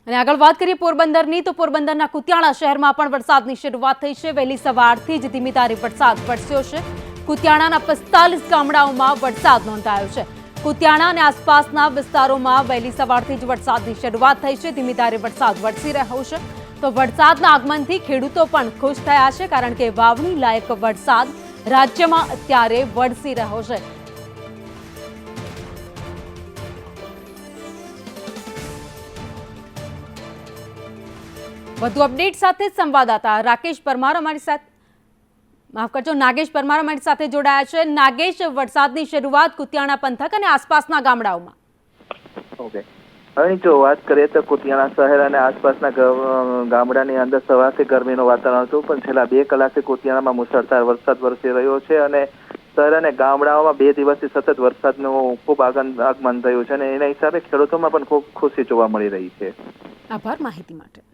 અને આગળ વાત કરીએ પોરબંદરની, તો પોરબંદરના કુતિયાણા શહેરમાં પણ વરસાદની શરૂઆત થઈ છે। વહેલી સવારથી જ ધીમી ધારે વરસાદ વરસ્યો છે। કુતિયાણાના 45 ગામડાઓમાં વરસાદ નોંધાયો છે। કુતિયાણા અને આસપાસના વિસ્તારોમાં વહેલી સવારથી જ વરસાદની શરૂઆત થઈ છે। ધીમી ધારે વરસાદ વરસી રહ્યો છે, તો વરસાદના આગમનથી ખેડૂતો પણ ખુશ થયા છે, કારણ કે વાવણી લાયક વરસાદ રાજ્યમાં અત્યારે વરસી રહ્યો છે। વધુ અપડેટ સાથે સંવાદદાતા રાકેશ પરમાર અમારી સાથે, માફ કરજો, નાગેશ પરમાર અમારી સાથે જોડાયા છે। નાગેશ, વરસાદની શરૂઆત કુતિયાણા પંથક અને આસપાસના ગામડાઓમાં। ઓકે, હવે જો વાત કરીએ તો કુતિયાણા શહેર અને આસપાસના ગામડાની અંદર સવારથી ગરમીનું વાતાવરણ હતું, પણ છેલ્લા 2 કલાકથી કુતિયાણામાં મુસળધાર વરસાદ વરસી રહ્યો છે અને શહેર અને ગામડાઓમાં 2 દિવસથી સતત વરસાદનું ખૂબ આગમન થયું છે અને એના હિસાબે ખેડૂતોમાં પણ ખૂબ ખુશી જોવા મળી રહી છે। આભાર માહિતી માટે।